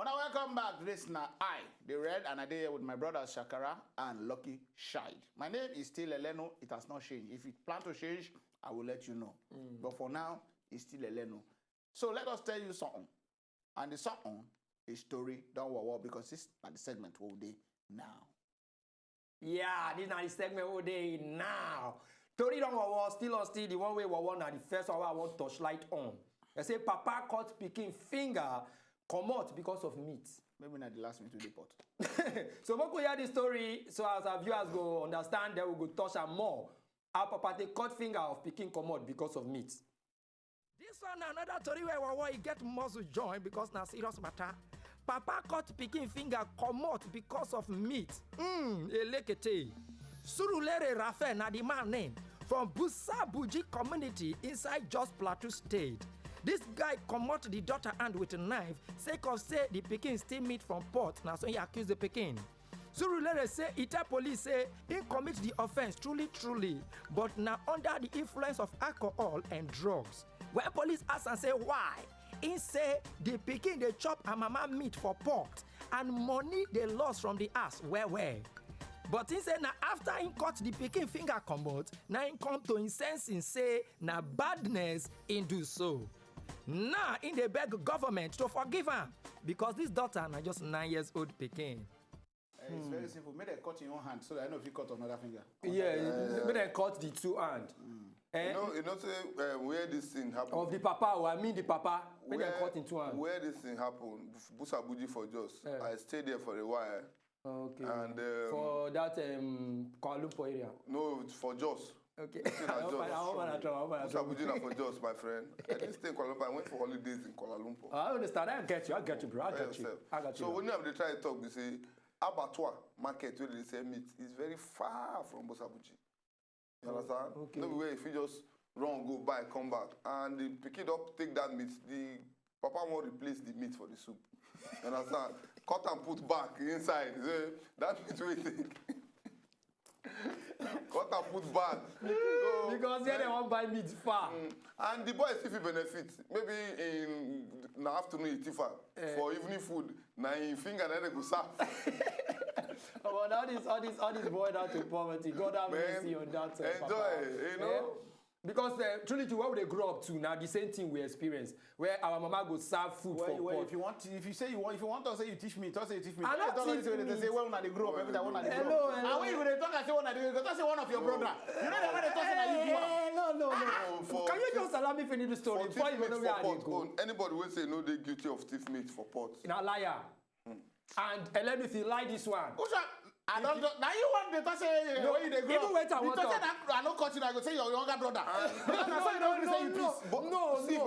When I welcome back, this now the Red, and I did here with my brothers Shakara and Lucky Shide. My name is still Eleno. It has not changed. If it plan to change, I will let you know. But for now, it's still Eleno. So let us tell you something. And the song is story. Don't worry, because this is the segment all day now. Yeah, this is the segment all day now. Story don't worry, still on still the one way we want now. The first one I want touchlight on. They say Papa caught Pikin finger. Commot because of meat. Maybe not the last minute to report. So we go hear the story, so as our viewers go understand, then we go touch on more. Our Papa take cut finger of Pikin commot because of meat. This one another story where we get muscle join because na serious matter. Papa cut Pikin finger commot because of meat. Elekete. Surulere Rafe na the man name from Busabuji community inside Jos Plateau State. This guy commot the daughter hand with a knife, sake of say the Pikin steal meat from pot. Now so he accuse the Pikin. Surulere say he tell police say he commit the offense truly, but now under the influence of alcohol and drugs. When police ask and say why, he say the Pikin they chop a mama meat for pot and money they lost from the ass where. But he say now after he cut the Pikin finger commot, now he come to his sense and say na badness in do so. Now, in the beg government to forgive her because this daughter is just 9 years old Pikin. It's very simple. Make them cut in your hand so that I know if you cut another finger. Make them cut the two hand. You know, say where this thing happened. Of the papa, I mean the papa. Make them cut in two hand. Where this thing happened, Busabuji for Jos. I stayed there for a while. Okay. And for that Kuala Lumpur area. No, for Jos. Okay. Busabuji for Jos, my friend. I didn't stay in Kuala Lumpur. I went for holidays in Kuala Lumpur. I understand. I get you, bro. I got you. So when they try to talk, they say abattoir market where they say meat is very far from Busabuji. You understand? Okay. No way if you just run, go buy, come back, and the pick it up, take that meat. The papa won't replace the meat for the soup. You understand? Cut and put back inside. So that meat we take. Cut and put back. So, because here they won't buy meat far. And the boy still benefit. Maybe in the afternoon he tifa for evening food. Now in finger then they go serve. But all this boy down to poverty. God have mercy on that. Enjoy, you know. Because truly, to what they grow up to now, the same thing we experience, where our mama go serve food for pot. If you want to say you teach me, don't say you teach me. I don't teach me. They say when they grow up, every time when they grow up. And when they talk, I say when they grow up, don't say one of your brother. You know that when they talk, say you No. Can you just allow me finish the story before you know where I go? Anybody will say no, they guilty of thief meat for pot. Now liar. And let me feel like this one. I don't now you want the say no, when they grow even when I want to I don't cut you, I go say your younger brother. No. See, I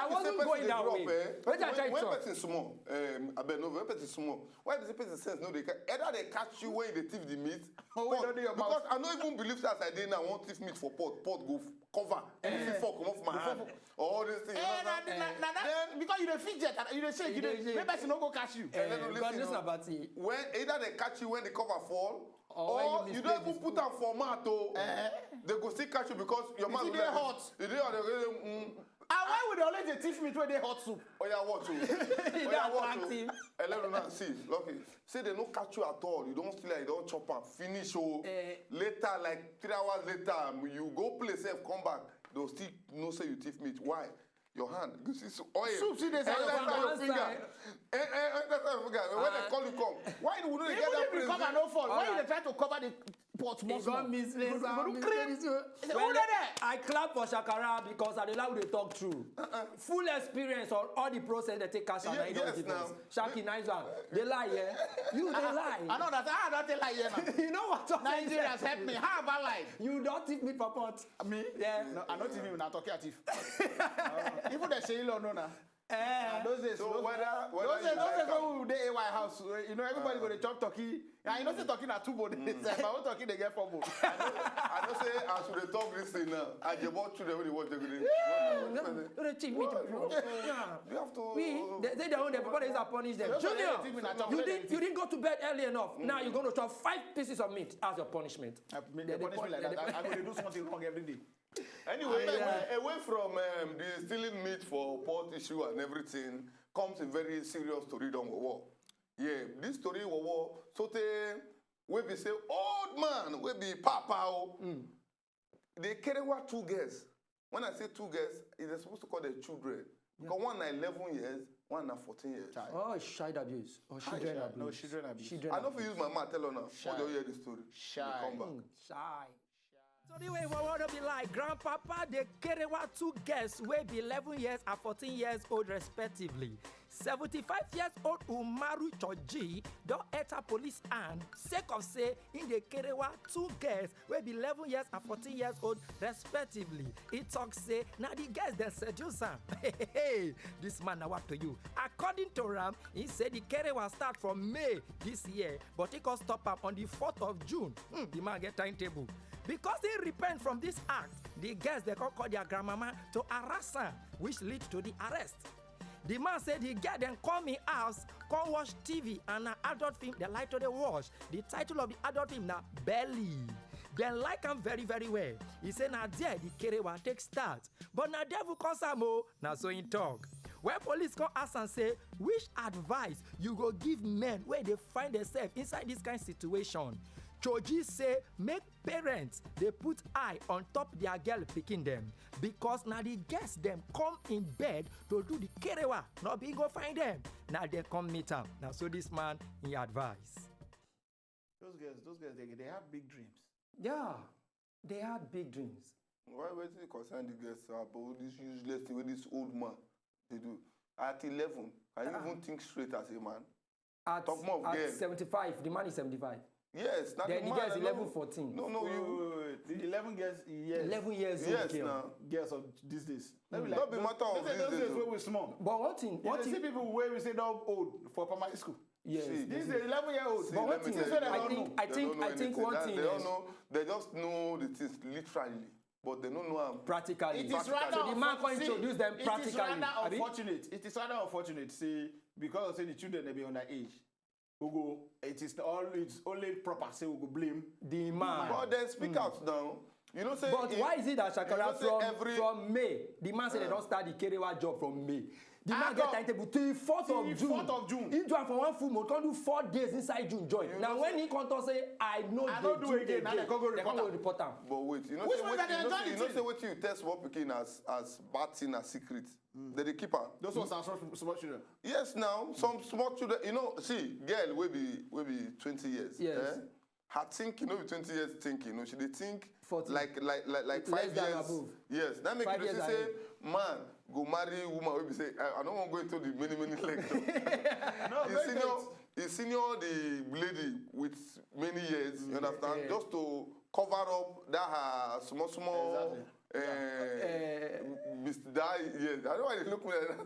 wasn't going that way. When person small, when person small, why does the person sense no they either they catch you when they thief the meat, because I don't even believe that I didn't want thief meat for pot go cover and if fall come off my hand or all these things. Then because you the fidget, you the shake, maybe person no go catch you. Listen about it. When either they catch you when the cover fall, or you don't even put them format, they go still catch you because your man is hot. And why would they always thief meat when they hot soup? Oh yeah, what you? Attractive. See, lucky. Say they don't catch you at all. You don't steal it, you don't chop up. Finish. Later, like 3 hours later, you go play safe, come back. They'll still no say you thief meat. Why? Your hand. You see oil. Soup, see this. Your finger. When they call you come. Why do you get that place? Cover no fall. Why you try to cover the pot more small? I clap for Shakara because I allow they talk true. Full experience on all the process they take cash and Shaki nice one. They lie, yeah. You they lie. I know that. I don't lie, yeah. You know what? Nigerians help me. How about lie? You don't tip me for pot. Me? Yeah. No, I'm not even not talking at thief. Even the say no na. Those days, So those days go the DEY house. You know everybody go to chop turkey. And you know say talking at two board. But when talking they get 4 board. I don't say I should talk this thing now. I just watch children when they watch the video. No, they cheat me, bro. You have to. They don't. Everybody is punish them. Junior, you didn't go to bed early enough. Now you're going to chop 5 pieces of meat as your punishment. They punish me like that. I'm going to do something wrong every day. Anyway, away from the stealing meat for pot issue and everything, comes a very serious story down war. Yeah, this story war so we be say old man, we be papa. They kerewa 2 girls. When I say 2 girls, they're supposed to call their children. Because one na 11 years, one na 14 years. Oh, child abuse or children abuse. No, children abuse. I don't use my mouth tell her now. What do you hear the story? Shy. Come back. Shy. So the way we want to be like Grandpapa, they kerewa 2 girls wey be 11 years and 14 years old respectively. 75 years old Umaru Choji don enter police hand sake of say in the kerewa 2 girls wey be 11 years and 14 years old respectively. He talk say na the girls dem seduce am. Hey, this man na what to you. According to Ram, he said the kerewa start from May this year, but he can stop am on the 4th of June. The man get timetable. Because he repent from this act, the girls they call their grandmama to harass her, which lead to the arrest. The man said he get them come in house, come watch TV and an adult film they like to they watch. The title of the adult film na Belly. They like him very, very well. He said na there the kerewa take start. But na devil cause am o, na so he talk. When police come ask and say, which advice you go give men where they find themselves inside this kind of situation? Choji say make parents they put eye on top their girl picking them because now the guests them come in bed to do the kerewa, not be go find them. Now they come meet them. Now so this man he advise. Those girls, they have big dreams. Yeah, they had big dreams. Why was it concern the girls about this useless thing with this old man they do? At 11, I even think straight as a man. At, talk more of at girls. 75, the man is 75. Yes, not then the the man. girls 11, 14. No, Wait. The 11 girls, yes. 11 years yes, old girl. now. Girls of these days. Not be matter of those these days. where we're small. But one thing, You see people where we say they're old for primary school. yes. See, These are 11-year-olds. See, But one let me thing, tell you, I think one thing they is don't know. They just know the things literally, but they don't know. practically. It is rather so the man can introduce them It is practically. rather Abi? unfortunate. It is rather unfortunate. See, because say the children they be underage. We go. It's only proper. Say we go blame The man. But then speak out now. You know, say. But why is it that Shakara from May, the man said they don't start the kerewa job from May. The man get timetable till 4th of June. 4th of June. He do it for 1 full month, can't do 4 days inside June join. Now when he come to say, I know I don't do it again, now they can't go report am. But wait, you know, Which say, one wait, that they enjoy you the know, thing? say what you test what Pikin as bad thing as secret. They keep her. Those ones are small children. Yes, now some small children. You know, see, girl will be 20 years. Yes. Her think, you know, 20 years think, you know, she they think 40. like Less 5 than years. above. Yes, that make 5 you years say, ahead. man, go marry woman. We be say, I don't want to go into the many lectures. No, He senior the lady with many years. You understand? Yeah. Just to cover up that her small. Mr. Die, yes. I don't want to look like that.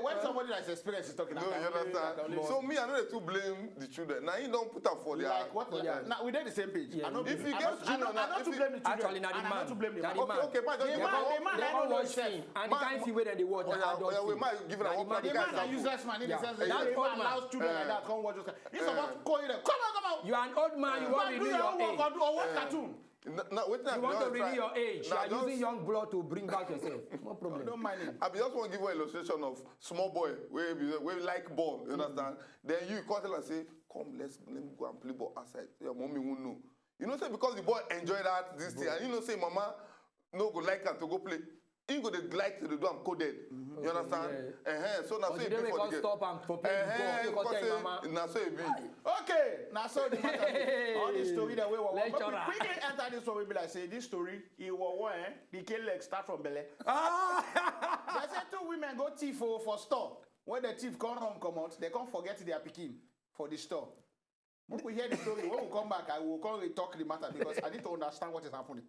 When somebody that's experienced is talking, No, you understand? So me, I know they to blame the children. Now you don't put up for their. like what? Now we did the same page. Yeah. I know If you I get know- I know- children, I know if to you- blame the children. Actually, not the and I man. know to blame the Not man. the man. Okay, man, just The give man- them the man- They I all know watch himself. film. And the kind of film where they watch the adult we film. might give it a Now the one man- The man example. that useless man in Yeah. the sense That that he old man. allows children like that come watch those. He's about to call you them. Come on. You are an old man, you Go want and to do renew your your own work age. or watch cartoon. Now, wait, You want to renew your age. You Now, are just- using young blood to bring back yourself. No problem. Don't mind him. I just want to give you an illustration of small boy where we like ball, you understand? Then you call them and say, come, let me go and play ball outside. Your mommy won't know. You know, say because the boy enjoy that, this thing, and you know, say mama no go like him to go play. He go they like to do am coded. You understand? So now But so you it be don't make for us the stop am for playing ball. You go tell your mama. Now so it be. Okay, now so the matter all this story that we were but we Lecturer. quickly enter this one we be like say this story it was one the kill leg start from belle. Ah! They say 2 women go thief for store. When the thief come out, they can't forget their pikin for the store. When we hear the story, when we come back, I will come and talk the matter because I need to understand what is happening.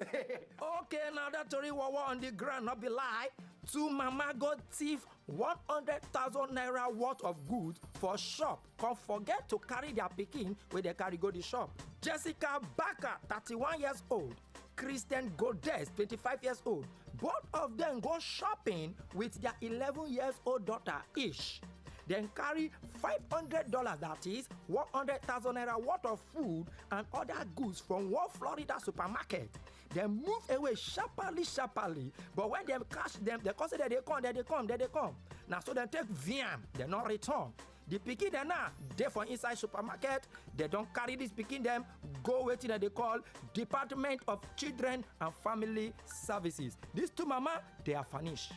Okay, now that story wawa on the ground, not be lie. 2 mama got thief 100,000 naira worth of goods for shop. Can't forget to carry their pikin when they carry go the shop. Jessica Baker, 31 years old. Christian Godes, 25 years old. Both of them go shopping with their 11 years old daughter each. Then carry $500, that is 100,000 naira worth of food and other goods from one Florida supermarket. They move away sharply. But when they catch them, they consider they come. Now so they take VM, they not return. The pikin them now, they for inside supermarket, they don't carry this pikin them, go waiting that they call Department of Children and Family Services. These two mama, they are furnished.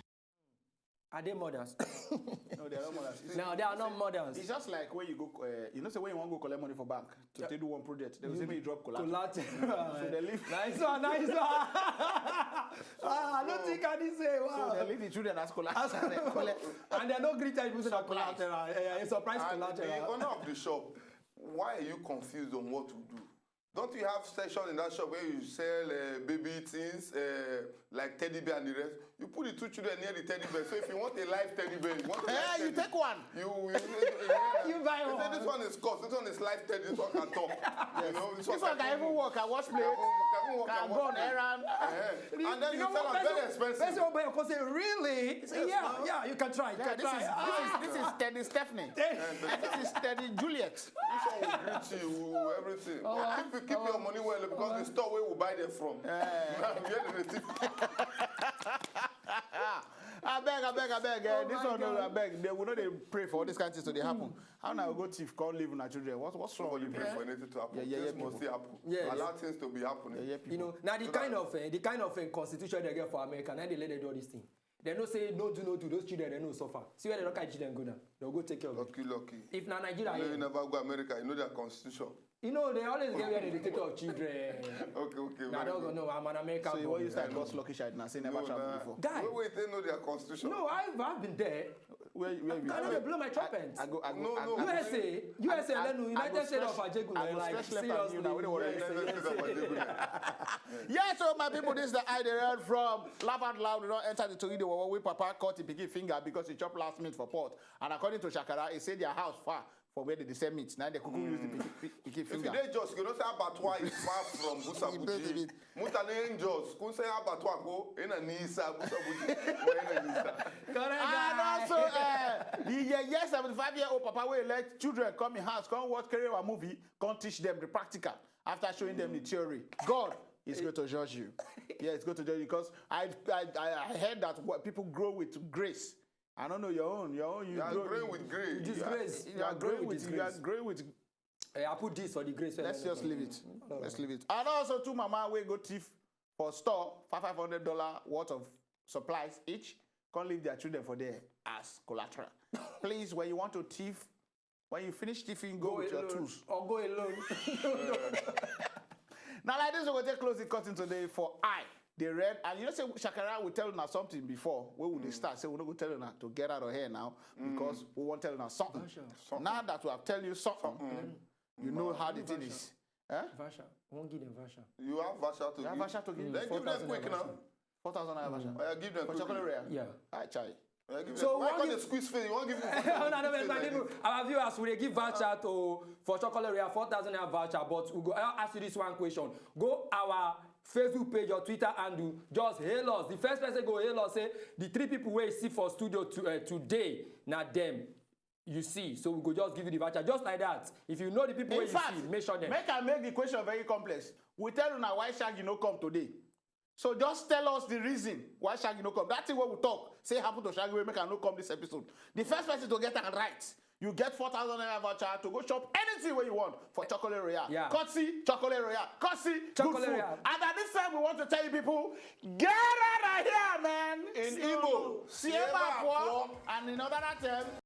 Are they mothers? No, they are not mothers. No, they are not mothers. It's just like when you go, say when you want to go collect money for bank to do one project, they will say me you drop collateral. So they leave. Nice one. I don't think I did say wow. So they leave the children as collateral. And they don't greet people say collateral. A surprise collateral. The owner of the shop, why are you confused on what to do? Don't you have section in that shop where you sell baby things like teddy bear and the rest? You put the two children near the teddy bear. So if you want a live teddy bear, you take one. You buy one. Say, this one is cost. This one is live teddy. This one can talk. You know, this one can even work. Can wash plate. Can go on errand. And then you tell them very expensive. Because say really? Say, yeah, you can try. This is Teddy Stephanie. And this is Teddy Juliet. This one will greet you, everything. Keep your money well because the store where we buy them from. I beg. This one, I beg. They will not pray for all these kinds of things to happen. How now go thief, call live with our children? What's wrong with you? Pray for anything to happen. Things must happen. Allow things to be happening. You know, now the kind of constitution they get for America, now they let them do all these things. They don't say no do. Those children they don't suffer. See where they don't catch children go now. They'll go take care of it. Lucky. If now Nigeria, you never go America. You know their constitution. You know, they always get where they take care of children. Okay. I don't know. I'm an American. So you want you start God's lucky child now? Say never traveled before. Guy, wait, they know their constitution. No, I've been there. Where you been? Can I blow my trumpet? USA, United States of Ajegu. Like seriously. Yeah, so my people, this is the idea heard from Laugh Out Loud. We don't enter the Tori. We Papa caught the Pikin finger because he chopped last meat for pot. And according to Shakara, he said their house far for where they sell meat. Now they could use the Pikin finger. If they just, you know, say Abattoir is far from Busabuji. Mutane Angels, couldn't say Abattoir go in a Nisa, Busabuji. And also, the 75-year-old Papa will let children come in house, come watch kerewa movie, come teach them the practical after showing them the theory. God is going to judge you. Yeah, it's going to judge you because I heard that people grow with grace. I don't know your own. You are growing with grace. Disgrace. You are growing with. I put this for the grace. Let's just leave it. Let's leave it. And also, two mama we go thief for store $500 worth of supplies each. Can't leave their children for there as collateral. Please, when you want to thief, when you finish thieving, go with your tools. Or go alone. Now, like this, we're going to take closing cutting today for I. They read, and you know, say Shakara will tell you something before. Where would they start? Say we're not going to tell you to get out of here now because we won't tell you something. Now that we have tell you something, you know how the thing is. Vasha, won't give them Vasha. You have Vasha to give. You have Vasha to give. Then give them quick now. 4,000 Vasha. Give them for chocolate rare. Yeah. I try. So why can't they squeeze face? You won't give them. Our viewers will give voucher for chocolate rare 4,000 voucher, but we go ask you this one question. Go our Facebook page or Twitter and just hail us. The first person go hail us say the 3 people we see for studio today, not them. You see, so we go just give you the voucher just like that. If you know the people where you see, make sure them. Make the question very complex. We tell you now why Shaggy no come today. So just tell us the reason why Shaggy no come. That's it what we talk. Say happen to Shaggy, we make no come this episode. The first person to get that right, you get 4,000 voucher to go shop anything where you want for chocolate royale. Yeah. Kotsi, chocolate royale. Kotsi, chocolate good food. royale. And at this time, we want to tell you people, get out of here, man. In Igbo, Siema, and in other terms,